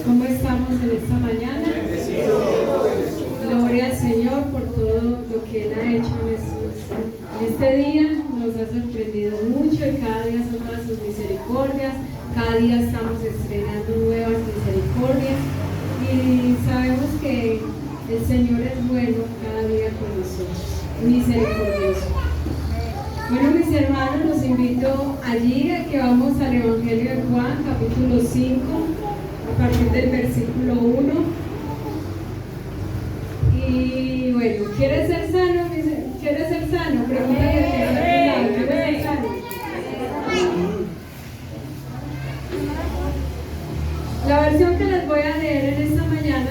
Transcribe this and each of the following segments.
¿Cómo estamos en esta mañana? Gloria al Señor por todo lo que Él ha hecho en este día. Nos ha sorprendido mucho y cada día son más sus misericordias. Cada día estamos estrenando nuevas misericordias y sabemos que el Señor es bueno cada día con nosotros, misericordioso. Bueno, mis hermanos, los invito allí a que vamos al Evangelio de Juan, capítulo 5, a partir del versículo 1. Y bueno, ¿quieres ser sano? ¿Quieres ser sano? Pregúntale al que está a tu lado, ¿quieres ser sano? La versión que les voy a leer en esta mañana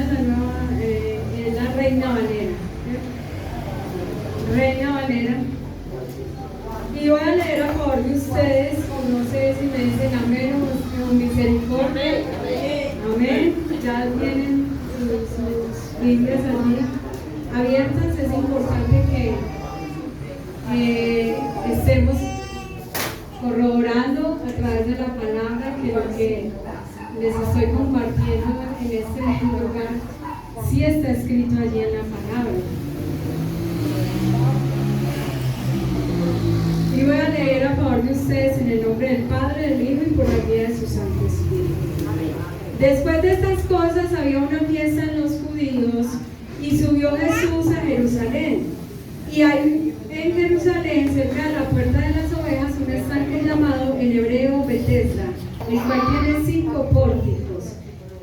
es la Reina Valera. Reina Valera. Y voy a leer a favor de ustedes, no sé si me dicen amén o misericordia. Amén. Ya tienen sus Biblias allí abiertas. Es importante que estemos corroborando a través de la palabra que lo que les estoy compartiendo en este lugar sí está escrito allí en la palabra. Y voy a leer a favor de ustedes en el nombre del Padre, del Hijo y por la guía de su Santo Espíritu. Después de estas cosas había una fiesta en los judíos y subió Jesús a Jerusalén. Y hay en Jerusalén, cerca de la puerta de las ovejas, un estanque llamado en hebreo Betesda, el cual tiene 5 pórticos.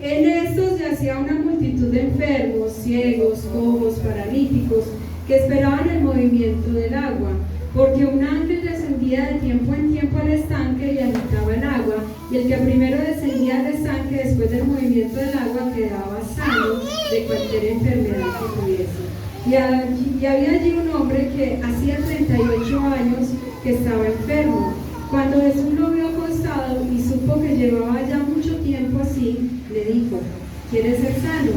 En estos yacía una multitud de enfermos, ciegos, cojos, paralíticos, que esperaban el movimiento del agua, porque un ángel descendía de tiempo en tiempo al estanque y agitaba el agua, y el que primero descendía al estanque después del movimiento del agua quedaba sano de cualquier enfermedad que tuviese. Y había allí un hombre que hacía 38 años que estaba enfermo. Cuando Jesús lo vio acostado y supo que llevaba ya mucho tiempo así, le dijo: ¿quieres ser sano?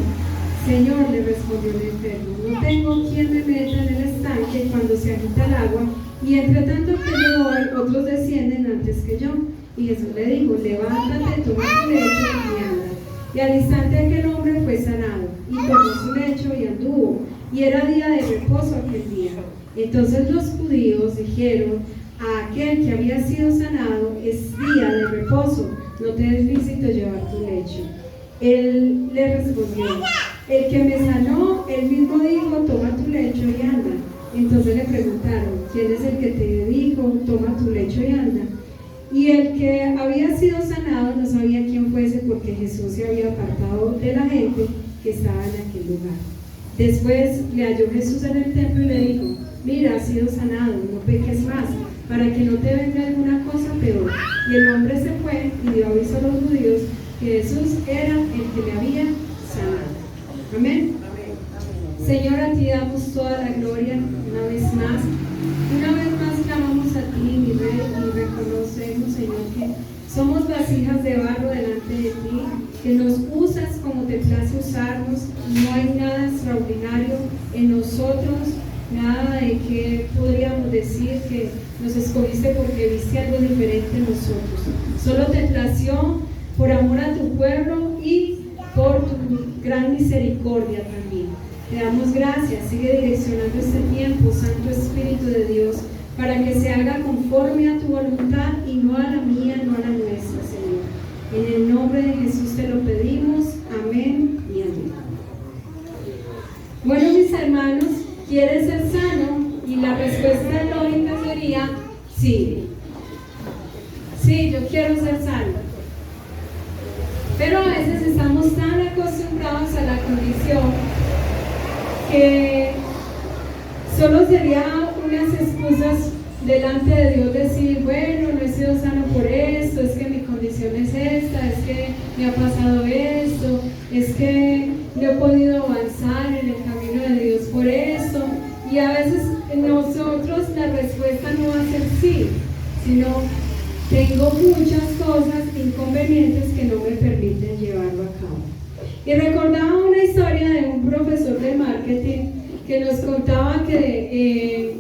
Señor, le respondió el enfermo, no tengo quien me meta en el estanque cuando se agita el agua, y entre tanto que yo voy, otros descienden antes que yo. Y Jesús le dijo: levántate, toma tu lecho y anda. Y al instante aquel hombre fue sanado, y tomó su lecho y anduvo, y era día de reposo aquel día. Entonces los judíos dijeron a aquel que había sido sanado: es día de reposo, no te es lícito llevar tu lecho. Él le respondió: el que me sanó, él mismo dijo: toma tu lecho y anda. Entonces le preguntaron: ¿quién es el que te dijo: toma tu lecho y anda? Y el que había sido sanado no sabía quién fuese, porque Jesús se había apartado de la gente que estaba en aquel lugar. Después le halló Jesús en el templo y le dijo: mira, has sido sanado, no peques más, para que no te venga alguna cosa peor. Y el hombre se fue y dio aviso a los judíos que Jesús era el que le había sanado. Amén. Señor, a ti damos toda la gloria una vez más. Una vez más clamamos a ti, mi Rey, y reconocemos, Señor, que somos vasijas de barro delante de ti, que nos usas como te place usarnos. No hay nada extraordinario en nosotros, nada de que podríamos decir que nos escogiste porque viste algo diferente en nosotros. Solo te plació por amor a tu pueblo y por tu gran misericordia también. Te damos gracias. Sigue direccionando este tiempo, Santo Espíritu de Dios, para que se haga conforme a tu voluntad y no a la mía, no a la nuestra, Señor. En el nombre de Jesús te lo pedimos. Amén y amén. Bueno, mis hermanos, ¿quieres ser sano? Y la respuesta lógica sería sí. Sí, yo quiero ser sano. Pero a veces estamos tan acostumbrados a la condición que solo sería unas excusas delante de Dios decir: bueno, no he sido sano por esto, es que mi condición es esta, es que me ha pasado esto, es que no he podido avanzar en el camino de Dios por esto. Y a veces nosotros la respuesta no va a ser sí, sino tengo muchas cosas, inconvenientes que no me permiten llevarlo a cabo. Y recordaba una historia de un profesor de marketing que nos contaba que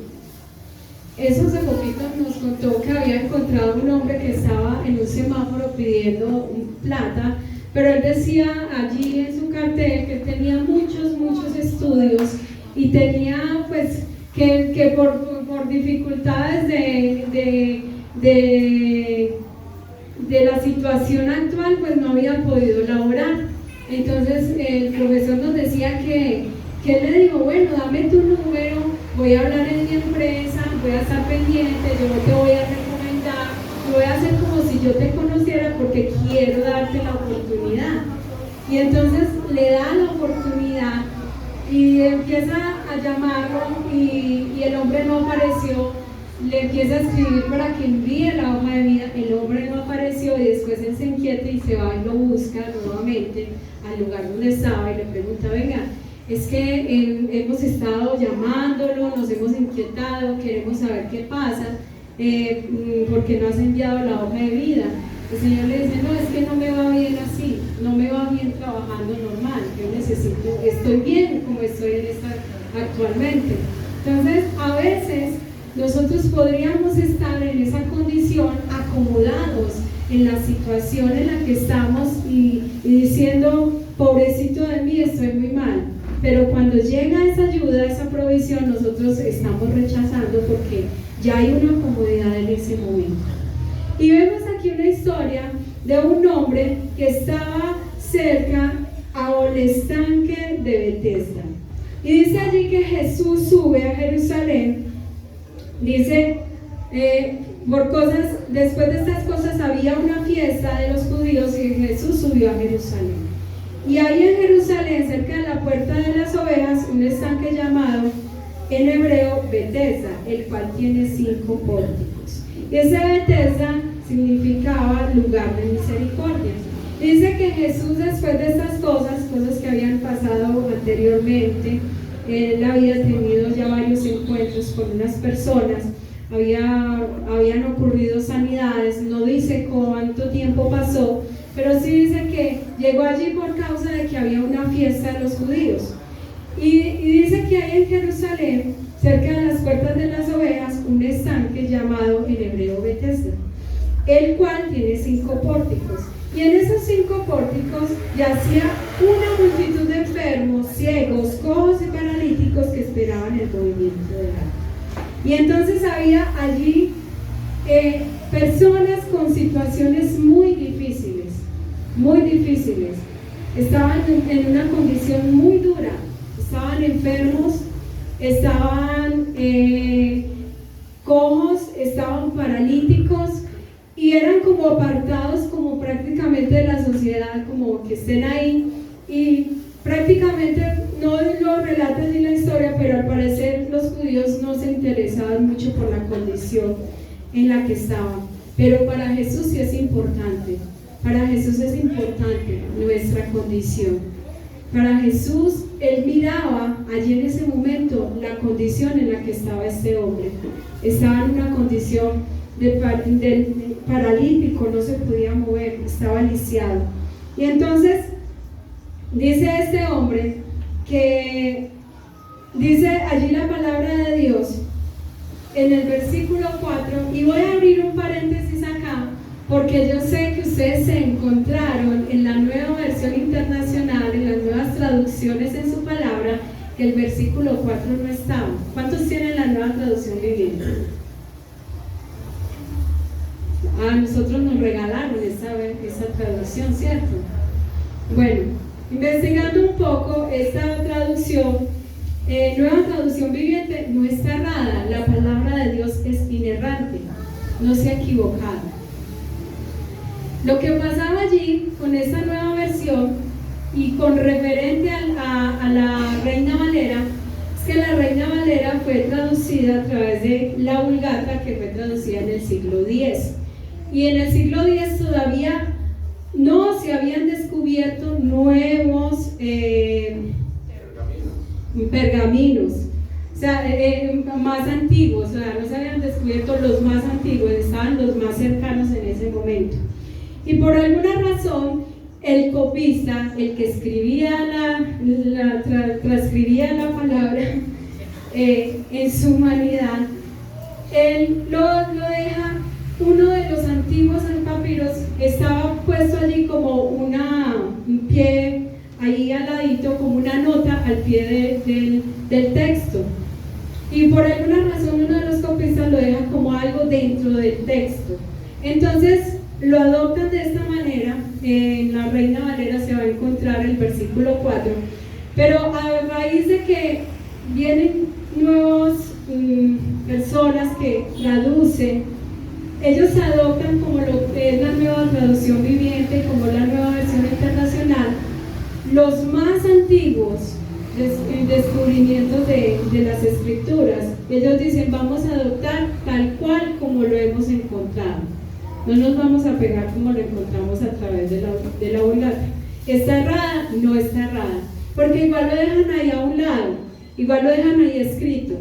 eso hace poquito nos contó que había encontrado un hombre que estaba en un semáforo pidiendo plata pero él decía allí en su cartel que él tenía muchos estudios y tenía pues que por dificultades de la situación actual pues no había podido laborar. Entonces el profesor nos decía que él le dijo, bueno, dame tu número, voy a hablar en mi empresa, voy a estar pendiente, yo te voy a recomendar, voy a hacer como si yo te conociera porque quiero darte la oportunidad. Y entonces le da la oportunidad y empieza a llamarlo y el hombre no apareció, le empieza a escribir para que envíe la hoja de vida, el hombre no apareció y después él se inquieta y se va y lo busca nuevamente al lugar donde estaba y le pregunta, venga, es que hemos estado llamándolo, nos hemos inquietado, queremos saber qué pasa, porque no has enviado la hoja de vida. El Señor le dice, no, es que no me va bien así, no me va bien trabajando normal, yo estoy bien como estoy actualmente. Entonces, a veces nosotros podríamos estar en esa condición, acomodados en la situación en la que estamos y diciendo, pobrecito de mí, estoy muy mal. Pero cuando llega esa ayuda, esa provisión, nosotros estamos rechazando porque ya hay una comodidad en ese momento. Y vemos aquí una historia de un hombre que estaba cerca al estanque de Betesda. Y dice allí que Jesús sube a Jerusalén. Dice, después de estas cosas había una fiesta de los judíos y Jesús subió a Jerusalén. Y ahí en Jerusalén, cerca de la puerta de las ovejas, un estanque llamado en hebreo Betesda, el cual tiene 5 pórticos. Y ese Betesda significaba lugar de misericordia. Dice que Jesús, después de estas cosas que habían pasado anteriormente, él había tenido ya varios encuentros con unas personas, habían ocurrido sanidades, no dice cuánto tiempo pasó, pero sí dice que llegó allí por causa de que había una fiesta de los judíos. Y dice que hay en Jerusalén, cerca de las puertas de las ovejas, un estanque llamado en hebreo Betesda, el cual tiene 5 pórticos. Y en esos 5 pórticos yacía una multitud de enfermos, ciegos, cojos y paralíticos que esperaban el movimiento del agua. Y entonces había allí personas con situaciones muy difíciles. Estaban en una condición muy dura, estaban enfermos, estaban cojos, estaban paralíticos y eran como apartados como prácticamente de la sociedad, como que estén ahí y prácticamente no lo relata ni la historia, pero al parecer los judíos no se interesaban mucho por la condición en la que estaban. Pero para Jesús sí es importante. Para Jesús es importante nuestra condición. Para Jesús, Él miraba allí en ese momento la condición en la que estaba este hombre. Estaba en una condición de paralítico, no se podía mover, estaba lisiado. Y entonces, dice este hombre que, dice allí la palabra de Dios, en el versículo 4, y voy a abrir un paréntesis acá, porque yo sé que ustedes se encontraron en la nueva versión internacional, en las nuevas traducciones en su palabra, que el versículo 4 no estaba. ¿Cuántos tienen la nueva traducción viviente? A nosotros nos regalaron esa traducción, ¿cierto? Bueno, investigando un poco esta traducción, nueva traducción viviente, no está errada. La palabra de Dios es inerrante, no se ha equivocado. Lo que pasaba allí con esta nueva versión y con referente a la Reina Valera, es que la Reina Valera fue traducida a través de la Vulgata, que fue traducida en el siglo X. Y en el siglo X todavía no se habían descubierto nuevos pergaminos, o sea, más antiguos, o sea, no se habían descubierto los más antiguos, estaban los más cercanos en ese momento. Y por alguna razón, el copista, el que escribía transcribía la palabra en su humanidad, él lo deja, uno de los antiguos papiros estaba puesto allí como una pie, ahí al ladito, como una nota al pie del texto. Y por alguna razón uno de los copistas lo deja como algo dentro del texto. Entonces lo adoptan de esta manera. En la Reina Valera se va a encontrar el versículo 4. Pero a raíz de que vienen nuevas personas que traducen, ellos adoptan como lo que es la nueva traducción viviente, como la nueva versión internacional, los más antiguos descubrimientos de las escrituras. Ellos dicen, vamos a adoptar tal cual como lo hemos encontrado, no nos vamos a pegar como lo encontramos a través de la Vulgata. ¿Está errada? No está errada, porque igual lo dejan ahí a un lado, igual lo dejan ahí escrito,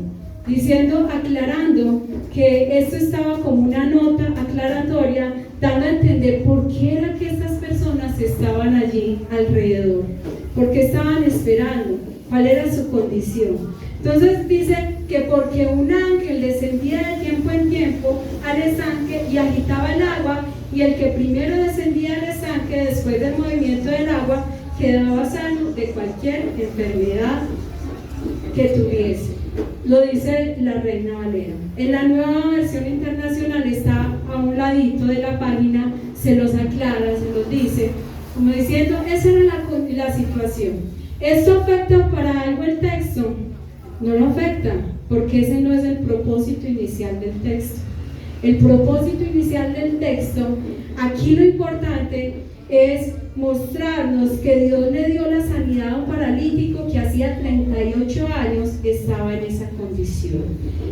diciendo, aclarando que esto estaba como una nota aclaratoria, dando a entender por qué era que estas personas estaban allí alrededor, por qué estaban esperando, cuál era su condición. Entonces dice que porque un ángel descendía de tiempo en tiempo al estanque y agitaba el agua, y el que primero descendía al estanque después del movimiento del agua quedaba sano de cualquier enfermedad que tuviese. Lo dice la Reina Valera. En la nueva versión internacional está a un ladito de la página, se los aclara, se los dice, como diciendo, esa era la situación. ¿Esto afecta para algo el texto? No lo afecta, porque ese no es el propósito inicial del texto. El propósito inicial del texto, aquí lo importante es mostrarnos que Dios le dio la sanidad a un paralítico que hacía 38 años estaba en esa condición.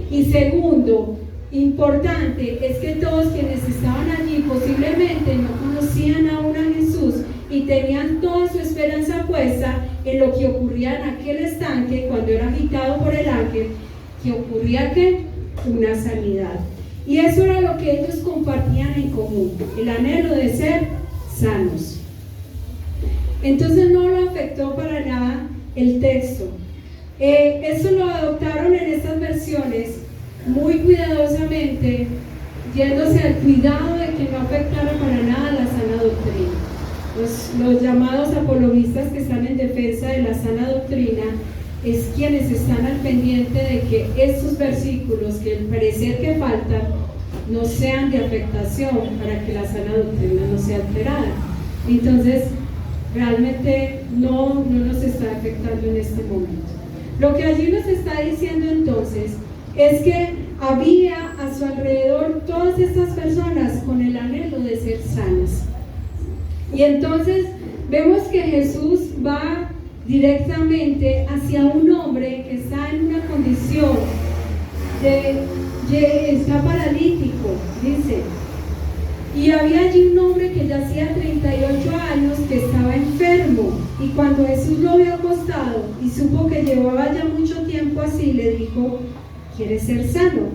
Y segundo, importante, es que todos quienes estaban allí posiblemente no conocían aún a Jesús y tenían toda su esperanza puesta en lo que ocurría en aquel estanque cuando era agitado por el ángel, que ocurría que una sanidad. Y eso era lo que ellos compartían en común, el anhelo de ser sanos. Entonces no lo afectó para nada el texto. Eso lo adoptaron en estas versiones muy cuidadosamente, yéndose al cuidado de que no afectara para nada la sana doctrina. Los llamados apologistas que están en defensa de la sana doctrina es quienes están al pendiente de que estos versículos, que el parecer que faltan, no sean de afectación para que la sana doctrina no sea alterada. Entonces, realmente no nos está afectando en este momento. Lo que allí nos está diciendo entonces es que había a su alrededor todas estas personas con el anhelo de ser sanas. Y entonces vemos que Jesús va directamente hacia un hombre que está en una condición está paralítico, dice. Y había allí un hombre que ya hacía 38 años que estaba enfermo, y cuando Jesús lo vio acostado y supo que llevaba ya mucho tiempo así, le dijo, ¿quieres ser sano?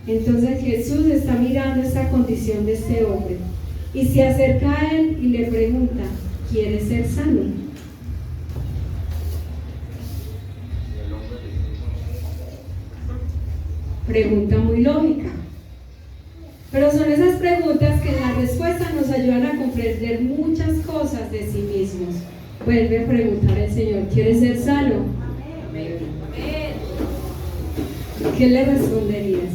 Entonces Jesús está mirando esa condición de este hombre y se acerca a él y le pregunta, ¿quieres ser sano? Pregunta muy lógica. Pero son esas preguntas que en la respuesta nos ayudan a comprender muchas cosas de sí mismos. Vuelve a preguntar al Señor, ¿quieres ser sano? Amén. ¿Qué le responderías?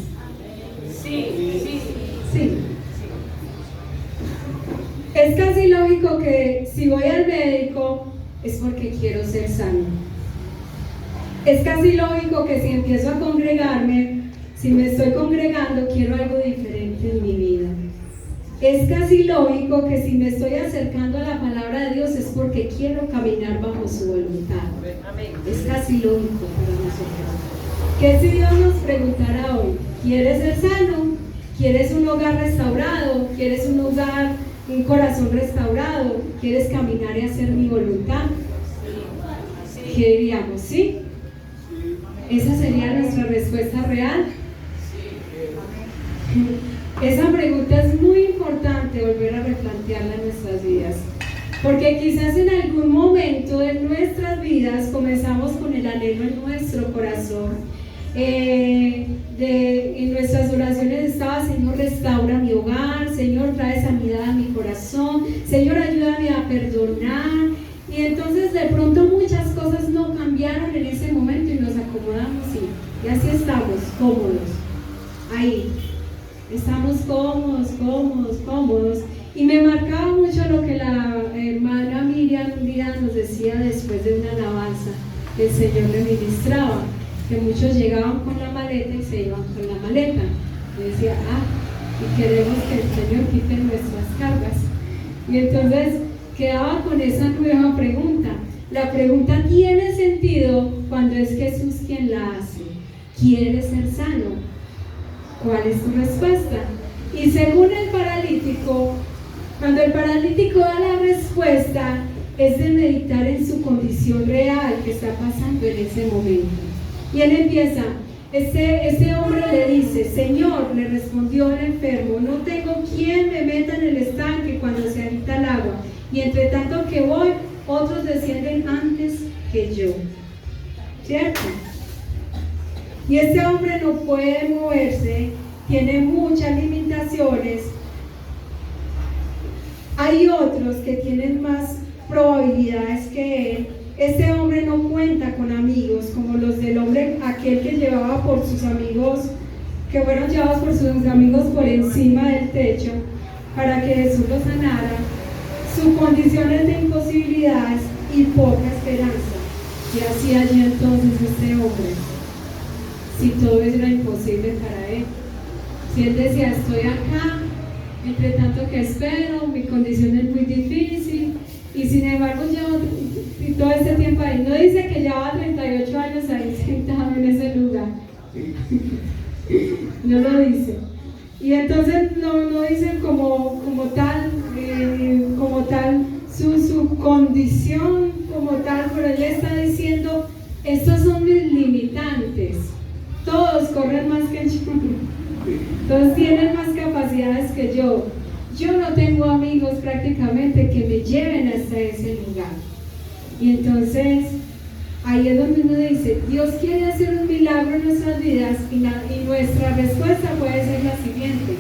Sí. Es casi lógico que si voy al médico es porque quiero ser sano. Es casi lógico que si empiezo a congregarme, si me estoy congregando, quiero algo diferente en mi vida. Es casi lógico que si me estoy acercando a la palabra de Dios es porque quiero caminar bajo su voluntad. Es casi lógico para nosotros. ¿Qué si Dios nos preguntara hoy? ¿Quieres ser sano? ¿Quieres un hogar restaurado? ¿Quieres un corazón restaurado? ¿Quieres caminar y hacer mi voluntad? ¿Qué diríamos? ¿Sí? Esa sería nuestra respuesta real. Esa pregunta es muy importante volver a replantearla en nuestras vidas, porque quizás en algún momento de nuestras vidas comenzamos con el anhelo en nuestro corazón. En nuestras oraciones estaba, Señor, restaura mi hogar, Señor, trae sanidad a mi corazón, Señor, ayúdame a perdonar, Y así estamos, cómodos, ahí. Estamos cómodos. Y me marcaba mucho lo que la hermana Miriam un día nos decía después de una alabanza. El Señor le ministraba, que muchos llegaban con la maleta y se iban con la maleta. Y decía, y queremos que el Señor quite nuestras cargas. Y entonces quedaba con esa nueva pregunta. La pregunta tiene sentido cuando es Jesús quien la hace. ¿Quieres ser sano? ¿Cuál es tu respuesta? Y según el paralítico, cuando el paralítico da la respuesta, es de meditar en su condición real que está pasando en ese momento. Y él empieza, ese hombre le dice, Señor, le respondió el enfermo, no tengo quien me meta en el estanque cuando se agita el agua, y entre tanto que voy, otros descienden antes que yo. ¿Cierto? Y ese hombre no puede moverse, tiene muchas limitaciones. Hay otros que tienen más probabilidades que él. Ese hombre no cuenta con amigos como los del hombre aquel que llevaba por sus amigos, que fueron llevados por sus amigos por encima del techo para que Jesús lo sanara. Su condición es de imposibilidades y poca esperanza. ¿Qué hacía allí entonces este hombre? Si todo era imposible para él. Si él decía, estoy acá, entre tanto que espero, mi condición es muy difícil, y sin embargo llevo todo este tiempo ahí. No dice que llevaba 38 años ahí sentado en ese lugar. No lo dice. Y entonces no dice como tal su condición como tal, pero él está diciendo, estos son mis limitantes. Todos corren más que yo. Todos tienen más capacidades que yo. Yo no tengo amigos prácticamente que me lleven hasta ese lugar. Y entonces, ahí es donde uno dice, Dios quiere hacer un milagro en nuestras vidas y nuestra respuesta puede ser la siguiente.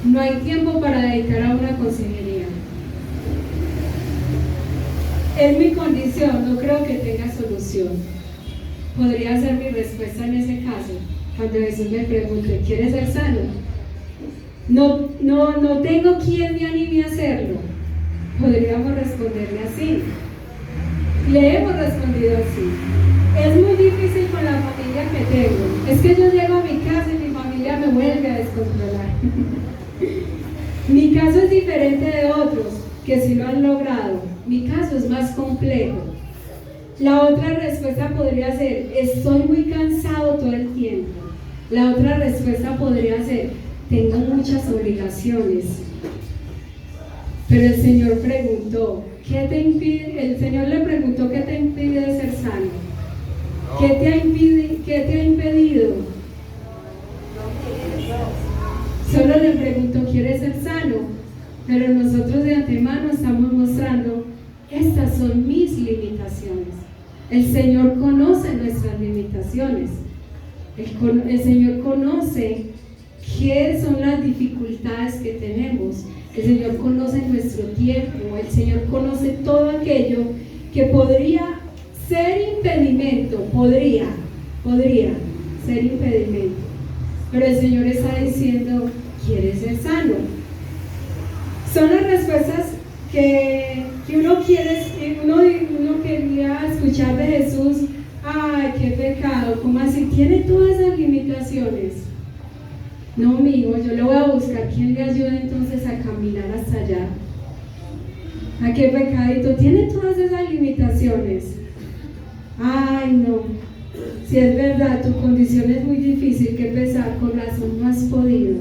No hay tiempo para dedicar a una consejería. Es mi condición, no creo que tenga solución. Podría ser mi respuesta en ese caso, cuando Jesús me pregunte, ¿quieres ser sano? No tengo quien me anime a hacerlo. Podríamos responderle así. Le hemos respondido así. Es muy difícil con la familia que tengo. Es que yo llego a mi casa y mi familia me vuelve a descontrolar. Mi caso es diferente de otros que sí lo han logrado. Mi caso es más complejo. La otra respuesta podría ser, estoy muy cansado todo el tiempo. La otra respuesta podría ser, tengo muchas obligaciones. Pero el Señor preguntó, ¿qué te impide? El Señor le preguntó, ¿qué te impide de ser sano? ¿Qué te ha impedido? Solo le preguntó, ¿quieres ser sano? Pero nosotros de antemano estamos mostrando, estas son mis limitaciones. El Señor conoce nuestras limitaciones. El Señor conoce qué son las dificultades que tenemos. El Señor conoce nuestro tiempo. El Señor conoce todo aquello que podría ser impedimento. Podría ser impedimento. Pero el Señor está diciendo, ¿quieres ser sano? Son las respuestas que uno quiere, uno quería escuchar de Jesús. Ay, qué pecado, ¿cómo así? Tiene todas esas limitaciones. No, amigo, yo le voy a buscar quien le ayude entonces a caminar hasta allá. ¿A qué pecadito? Tiene todas esas limitaciones. Ay, no. Si es verdad, tu condición es muy difícil, que pesar, con razón no has podido.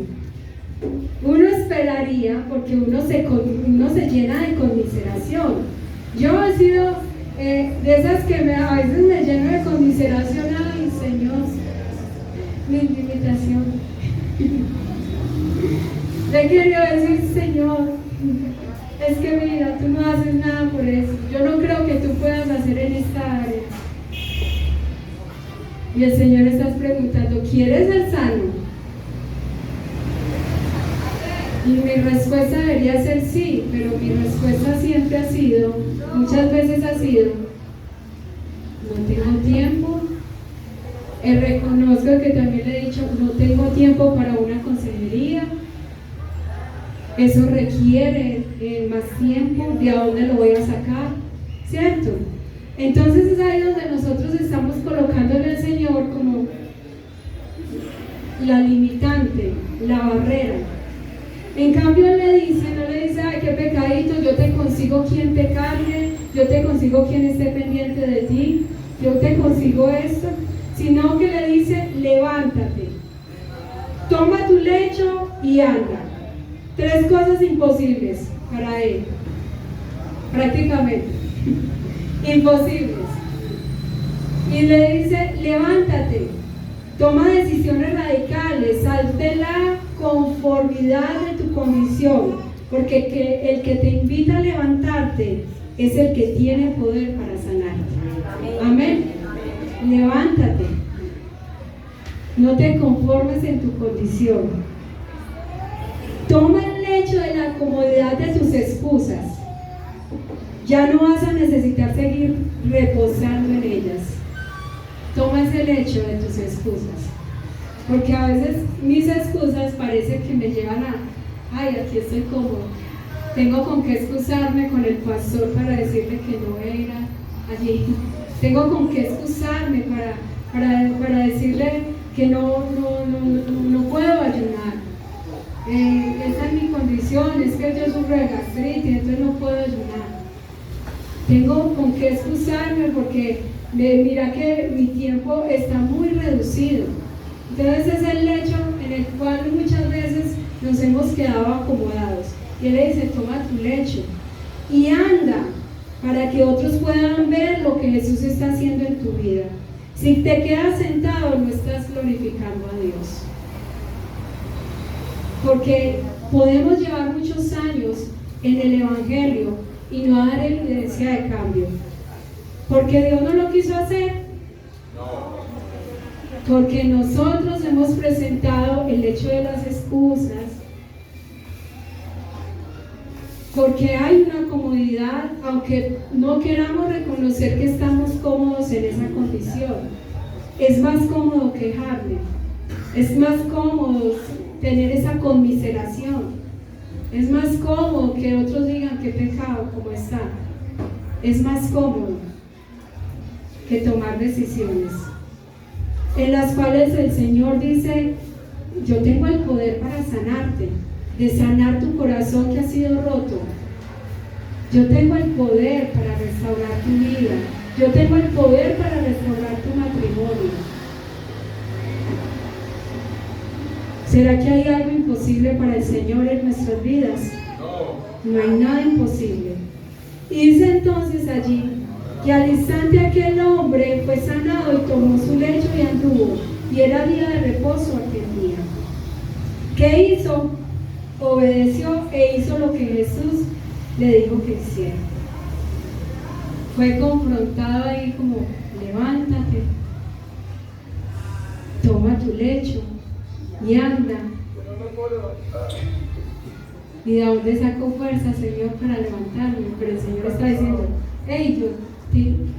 Uno esperaría, porque uno se llena de conmiseración. Yo he sido de esas que a veces me lleno de conmiseración. Ay, Señor, mi limitación. Le quiero decir, Señor, es que mira, tú no haces nada por eso. Yo no creo que tú puedas hacer en esta área. Y el Señor está preguntando, ¿quieres ser sano? Y mi respuesta debería ser sí, pero mi respuesta siempre ha sido, muchas veces ha sido, no tengo tiempo, Reconozco que también le he dicho, no tengo tiempo para una consejería. Eso requiere más tiempo. ¿De a dónde lo voy a sacar? ¿Cierto? Entonces es ahí donde nosotros estamos colocándole al Señor como la limitante, la barrera. En cambio Él le dice, no le dice, ay, qué pecadito, yo te consigo quien te cargue, yo te consigo quien esté pendiente de ti, yo te consigo esto, sino que le dice, levántate, toma tu lecho y anda. 3 cosas imposibles para Él, prácticamente, imposibles. Y le dice, levántate, toma decisiones radicales, sal de la conformidad de tu condición, porque el que te invita a levantarte es el que tiene poder para sanarte. Amén. Levántate. No te conformes en tu condición. Toma el lecho de la comodidad de tus excusas. Ya no vas a necesitar seguir reposando en ellas. Toma ese lecho de tus excusas. Porque a veces mis excusas parece que me llevan a, ay, aquí estoy cómodo. Tengo con qué excusarme con el pastor para decirle que no era allí. Tengo con qué excusarme para decirle que no puedo ayunar. Esa es mi condición, es que yo sufro de gastritis, entonces no puedo ayunar. Tengo con qué excusarme porque mira que mi tiempo está muy reducido. Entonces es el lecho en el cual muchas veces nos hemos quedado acomodados. Y Él le dice, toma tu lecho y anda para que otros puedan ver lo que Jesús está haciendo en tu vida. Si te quedas sentado, no estás glorificando a Dios. Porque podemos llevar muchos años en el Evangelio y no dar evidencia de cambio. Porque Dios no lo quiso hacer. Porque nosotros hemos presentado el hecho de las excusas. Porque hay una comodidad, aunque no queramos reconocer que estamos cómodos en esa condición. Es más cómodo quejarme. Es más cómodo tener esa conmiseración. Es más cómodo que otros digan qué pecado, cómo está. Es más cómodo que tomar decisiones en las cuales el Señor dice, yo tengo el poder para sanarte, de sanar tu corazón que ha sido roto. Yo tengo el poder para restaurar tu vida. Yo tengo el poder para restaurar tu matrimonio. ¿Será que hay algo imposible para el Señor en nuestras vidas? No hay nada imposible. Y dice entonces allí que al instante aquel hombre fue sanado y tomó su lecho y anduvo, y era día de reposo aquel día. ¿Qué hizo? Obedeció e hizo lo que Jesús le dijo que hiciera. Fue confrontado ahí como, levántate, toma tu lecho y anda. ¿Y de dónde saco fuerza, Señor, para levantarme? Pero el Señor está diciendo, hey,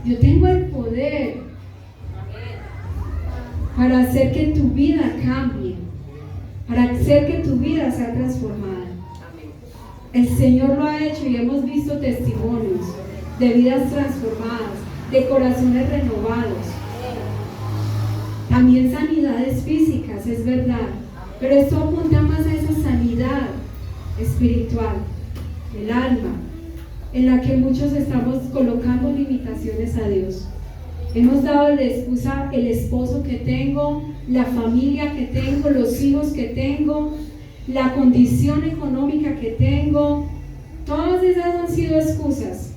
yo tengo el poder para hacer que tu vida cambie, para hacer que tu vida sea transformada. El Señor lo ha hecho y hemos visto testimonios de vidas transformadas, de corazones renovados. También sanidades físicas, es verdad, pero esto apunta más a esa sanidad espiritual, el alma, en la que muchos estamos colocando limitaciones a Dios. Hemos dado de excusa el esposo que tengo, la familia que tengo, los hijos que tengo, la condición económica que tengo. Todas esas han sido excusas,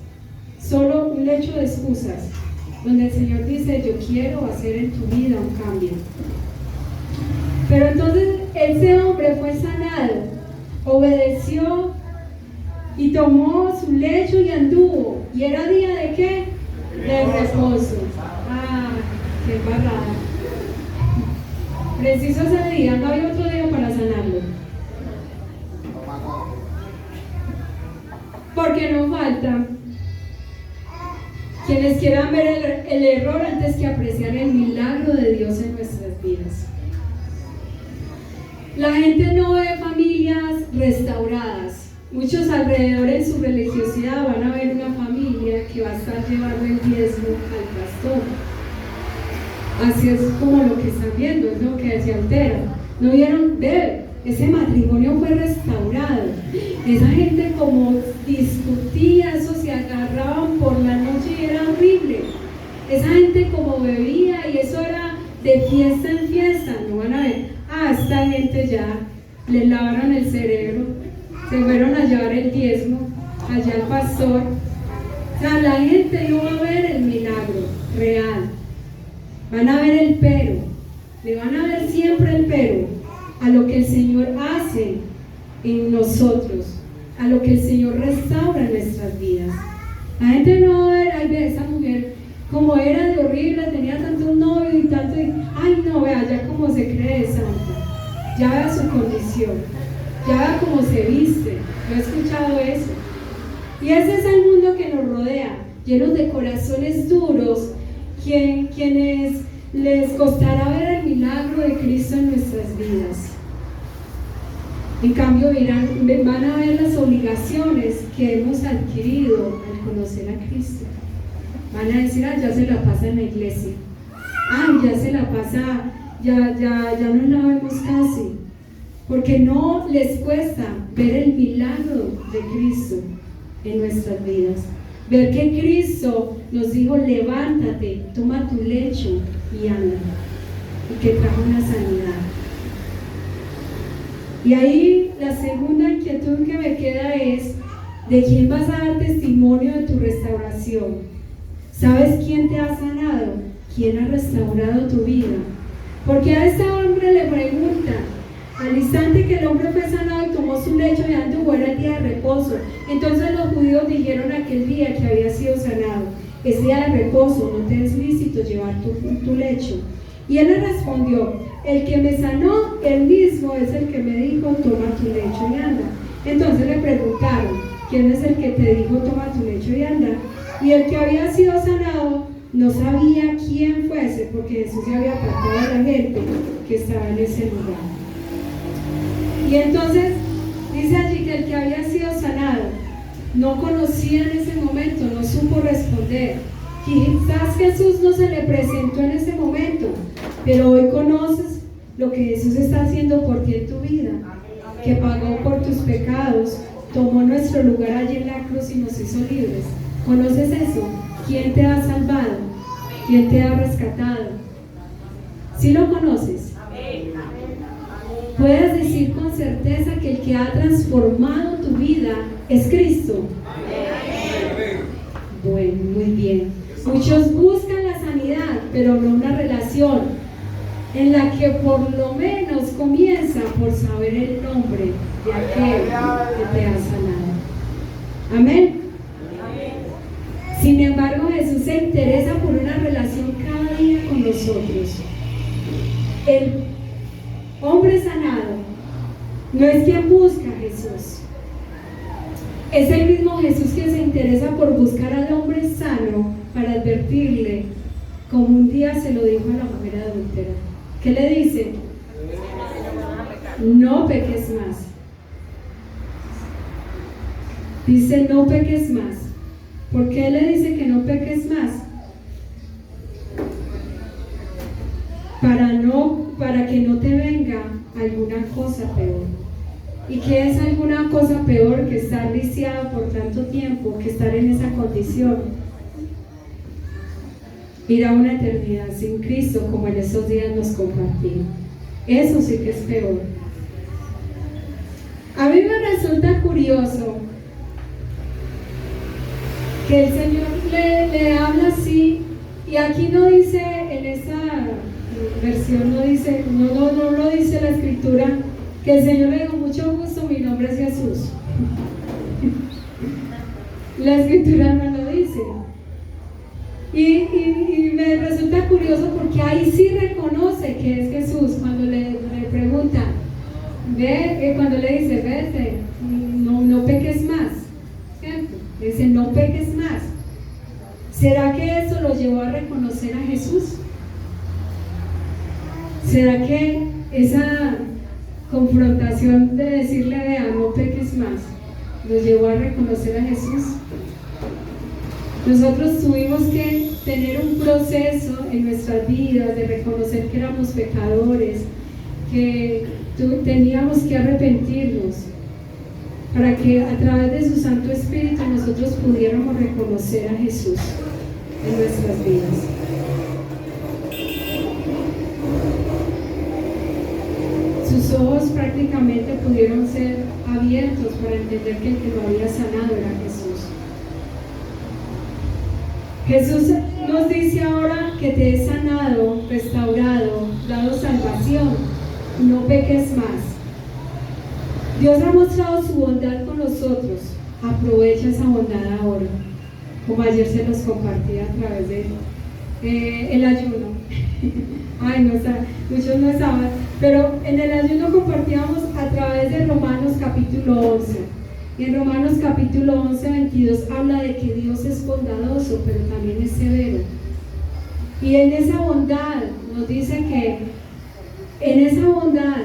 solo un lecho de excusas, donde el Señor dice, yo quiero hacer en tu vida un cambio. Pero entonces ese hombre fue sanado, obedeció y tomó su lecho y anduvo. ¿Y era día de qué? De reposo. Ah, qué embarrada. Preciso ese día, no había otro día para sanarlo. Porque no falta quienes quieran ver el error antes que apreciar el milagro de Dios en nuestras vidas. La gente no ve familias restauradas. Muchos alrededor en su religiosidad van a ver una familia que va a estar llevando el diezmo al pastor. Así es como lo que están viendo, es lo que se altera. No vieron, ese matrimonio fue restaurado. Esa gente como discutía, eso se agarraban por la noche y era horrible. Esa gente como bebía y eso era de fiesta en fiesta. No van a ver, esta gente ya le lavaron el cerebro, se fueron a llevar el diezmo allá al pastor. O sea, la gente no va a ver el milagro real, van a ver el pero, le van a ver siempre el pero a lo que el Señor hace en nosotros, a lo que el Señor restaura en nuestras vidas. La gente no va a ver, ay, ve esa mujer como era de horrible, tenía tanto novio y tanto, ay no, vea ya cómo se cree de santa, ya vea su condición, ya vea cómo se viste. Yo he escuchado eso. Y ese es el mundo que nos rodea, llenos de corazones duros, quienes les costará ver el milagro de Cristo en nuestras vidas. En cambio van a ver las obligaciones que hemos adquirido al conocer a Cristo. Van a decir, ya se la pasa en la iglesia, ya se la pasa, ya no la vemos casi, porque no les cuesta ver el milagro de Cristo en nuestras vidas. Ver que Cristo nos dijo, levántate, toma tu lecho y anda, y que trajo una sanidad. Y ahí la segunda inquietud que me queda es, ¿de quién vas a dar testimonio de tu restauración? ¿Sabes quién te ha sanado? ¿Quién ha restaurado tu vida? Porque a este hombre le preguntan, al instante que el hombre fue sanado y tomó su lecho y anduvo, era el día de reposo. Entonces los judíos dijeron aquel día que había sido sanado, es día de reposo, no te es lícito llevar tu lecho. Y él le respondió, el que me sanó, él mismo es el que me dijo, toma tu lecho y anda. Entonces le preguntaron, ¿quién es el que te dijo, toma tu lecho y anda? Y el que había sido sanado no sabía quién fuese, porque Jesús se había apartado de la gente que estaba en ese lugar. Y entonces dice allí que el que había sido sanado no conocía en ese momento, no supo responder. Quizás Jesús no se le presentó en ese momento, pero hoy conoces lo que Jesús está haciendo por ti en tu vida, que pagó por tus pecados, tomó nuestro lugar allí en la cruz y nos hizo libres. ¿Conoces eso? ¿Quién te ha salvado? ¿Quién te ha rescatado? ¿Sí lo conoces? Puedes decir con certeza que el que ha transformado tu vida es Cristo. Bueno, muy bien. Muchos buscan la sanidad, pero no una relación en la que por lo menos comienza por saber el nombre de aquel que te ha sanado. Amén. Sin embargo, Jesús se interesa por una relación cada día con nosotros. El hombre sanado no es quien busca a Jesús, es el mismo Jesús que se interesa por buscar al hombre sano para advertirle, como un día se lo dijo a la mujer adúltera. ¿Qué le dice? No peques más. Dice, no peques más. ¿Por qué le dice que no peques más? Para que no te venga alguna cosa peor. ¿Y qué es alguna cosa peor que estar viciado por tanto tiempo, que estar en esa condición? Ir a una eternidad sin Cristo, como en esos días nos compartimos. Eso sí que es peor. A mí me resulta curioso que el Señor le habla así, y aquí no dice, en esa versión no dice, no lo dice la Escritura, que el Señor le dijo, mucho gusto, mi nombre es Jesús. La Escritura no lo dice. Y me resulta curioso porque ahí sí reconoce que es Jesús cuando le pregunta, cuando le dice, vete, no peques más, ¿cierto? Dice, no peques más. ¿Será que eso lo llevó a reconocer a Jesús? ¿Será que esa confrontación de decirle, vea, no peques más, los llevó a reconocer a Jesús? Nosotros tuvimos que tener un proceso en nuestras vidas de reconocer que éramos pecadores, que teníamos que arrepentirnos, para que a través de su Santo Espíritu nosotros pudiéramos reconocer a Jesús en nuestras vidas. Sus ojos prácticamente pudieron ser abiertos para entender que el que lo había sanado era Jesús. Jesús nos dice ahora que te he sanado, restaurado, dado salvación, no peques más. Dios ha mostrado su bondad con nosotros, aprovecha esa bondad ahora, como ayer se los compartí a través de el ayuno. Ay, no, muchos no estaban, pero en el ayuno compartíamos a través de Romanos capítulo 11. Y en Romanos capítulo 11, 22 habla de que Dios es bondadoso, pero también es severo. Y en esa bondad nos dice que en esa bondad,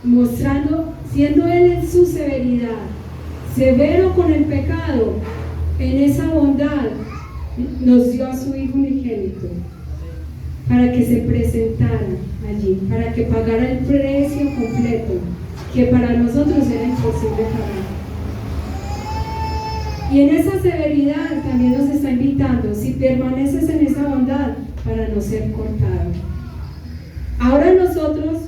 mostrando, siendo Él en su severidad, severo con el pecado, en esa bondad nos dio a su Hijo unigénito para que se presentara allí, para que pagara el precio completo que para nosotros era imposible pagar. Y en esa severidad también nos está invitando, si permaneces en esa bondad, para no ser cortado. Ahora nosotros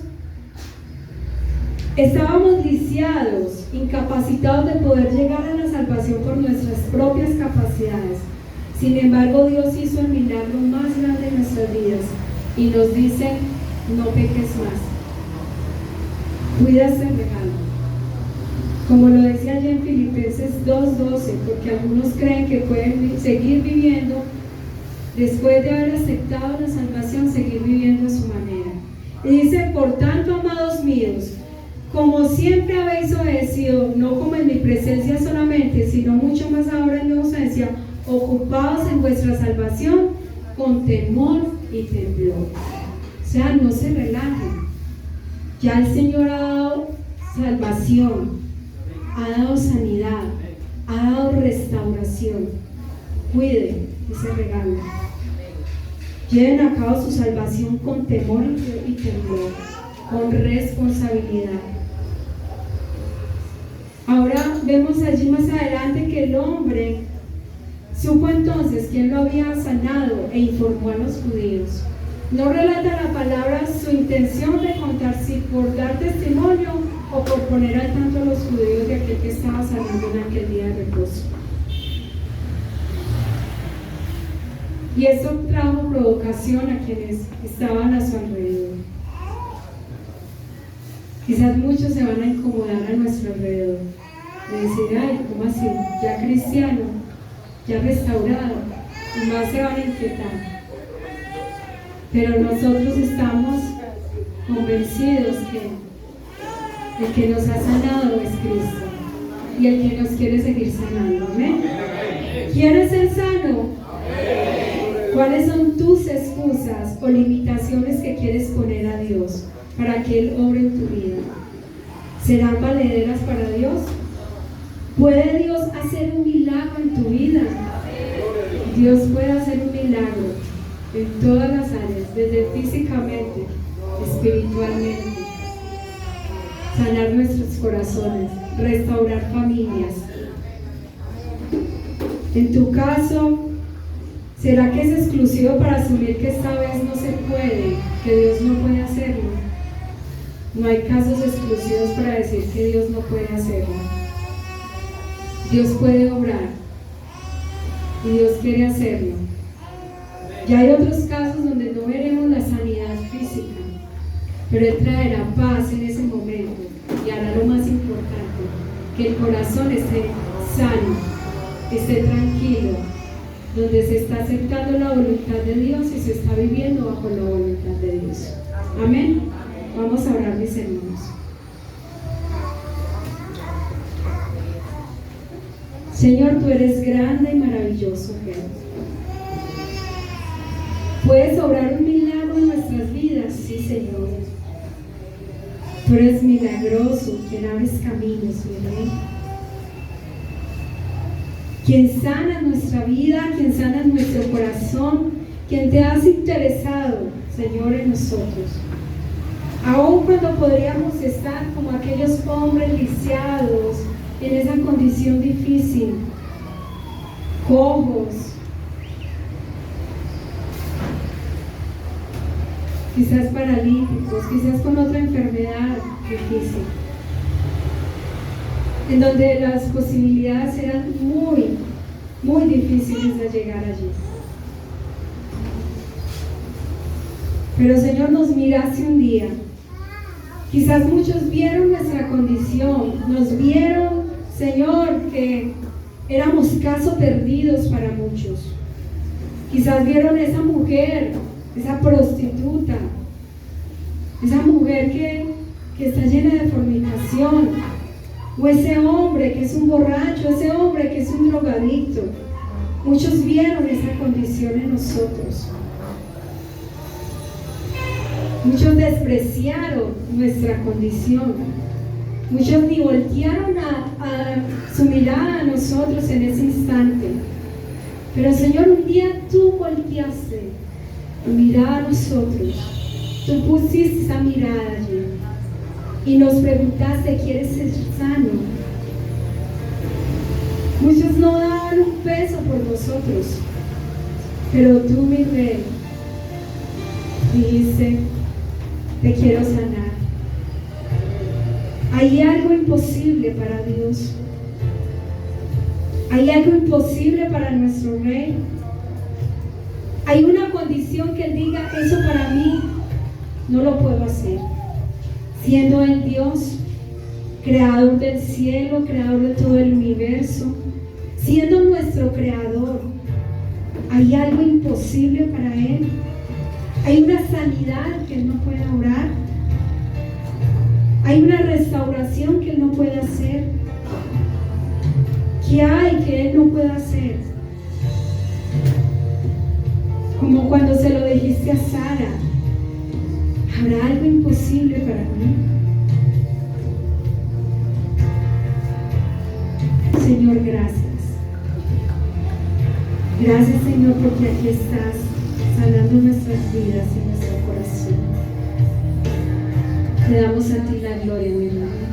estábamos lisiados, incapacitados de poder llegar a la salvación por nuestras propias capacidades. Sin embargo, Dios hizo el milagro más grande en nuestras vidas y nos dice, no peques más. Cuida ese regalo. Como lo decía allí en Filipenses 2:12, porque algunos creen que pueden seguir viviendo, después de haber aceptado la salvación, seguir viviendo a su manera. Y dice, por tanto, amados míos, como siempre habéis obedecido, no como en mi presencia solamente, sino mucho más ahora en mi ausencia, ocupados en vuestra salvación con temor y temblor. O sea, no se relajen. Ya el Señor ha dado salvación, ha dado sanidad, ha dado restauración. Cuiden ese regalo. Lleven a cabo su salvación con temor y temblor, con responsabilidad. Ahora vemos allí más adelante que el hombre supo entonces quién lo había sanado e informó a los judíos. No relata la palabra su intención de contar si por dar testimonio o por poner al tanto a los judíos de aquel que estaba sanando en aquel día de reposo. Y eso trajo provocación a quienes estaban a su alrededor. Quizás muchos se van a incomodar a nuestro alrededor, de decir, ay, ¿cómo así? Ya cristiano, ya restaurado, y más se van a inquietar. Pero nosotros estamos convencidos que el que nos ha sanado es Cristo y el que nos quiere seguir sanando. ¿Amén? ¿Quieres ser sano? ¿Cuáles son tus excusas o limitaciones que quieres poner a Dios para que Él obre en tu vida? ¿Serán valederas para Dios? ¿Puede Dios hacer un milagro en tu vida? Dios puede hacer un milagro en todas las áreas, desde físicamente, espiritualmente, sanar nuestros corazones, restaurar familias. En tu caso, ¿será que es exclusivo para asumir que esta vez no se puede, que Dios no puede hacerlo? No hay casos exclusivos para decir que Dios no puede hacerlo. Dios puede obrar y Dios quiere hacerlo. Ya hay otros casos donde no veremos la sanidad física, pero Él traerá paz en ese momento y hará lo más importante, que el corazón esté sano, esté tranquilo, donde se está aceptando la voluntad de Dios y se está viviendo bajo la voluntad de Dios. Amén. Vamos a orar, mis hermanos. Señor, tú eres grande y maravilloso, Jehová. Puedes obrar un milagro en nuestras vidas, sí, Señor. Tú eres milagroso, quien abres caminos, mi Rey. Quien sana nuestra vida, quien sana nuestro corazón, quien te has interesado, Señor, en nosotros. Aun cuando podríamos estar como aquellos hombres lisiados, en esa condición difícil, cojos, quizás paralíticos, quizás con otra enfermedad difícil, en donde las posibilidades eran muy difíciles de llegar allí. Pero Señor, nos miraste un día. Quizás muchos vieron nuestra condición, nos vieron, Señor, que éramos caso perdidos para muchos. Quizás vieron esa mujer, esa prostituta, esa mujer que está llena de fornicación, o ese hombre que es un borracho, ese hombre que es un drogadicto. Muchos vieron esa condición en nosotros. Muchos despreciaron nuestra condición. Muchos ni voltearon a su mirada a nosotros en ese instante. Pero Señor, un día tú volteaste tu mirada a nosotros. Tú pusiste esa mirada allí y nos preguntaste, ¿quieres ser sano? Muchos no daban un peso por nosotros, pero tú, mi Rey, dijiste, te quiero sanar. ¿Hay algo imposible para Dios? ¿Hay algo imposible para nuestro Rey? ¿Hay una condición que Él diga, eso para mí no lo puedo hacer? Siendo Él Dios, creador del cielo, creador de todo el universo, siendo nuestro creador, ¿hay algo imposible para Él? ¿Hay una sanidad que Él no pueda orar? ¿Hay una restauración que Él no pueda hacer? ¿Qué hay que Él no pueda hacer? Como cuando se lo dijiste a Sara, ¿habrá algo imposible para mí? Señor, gracias. Gracias, Señor, porque aquí estás sanando nuestras vidas y nuestro corazón. Te damos a ti la gloria, mi hermano.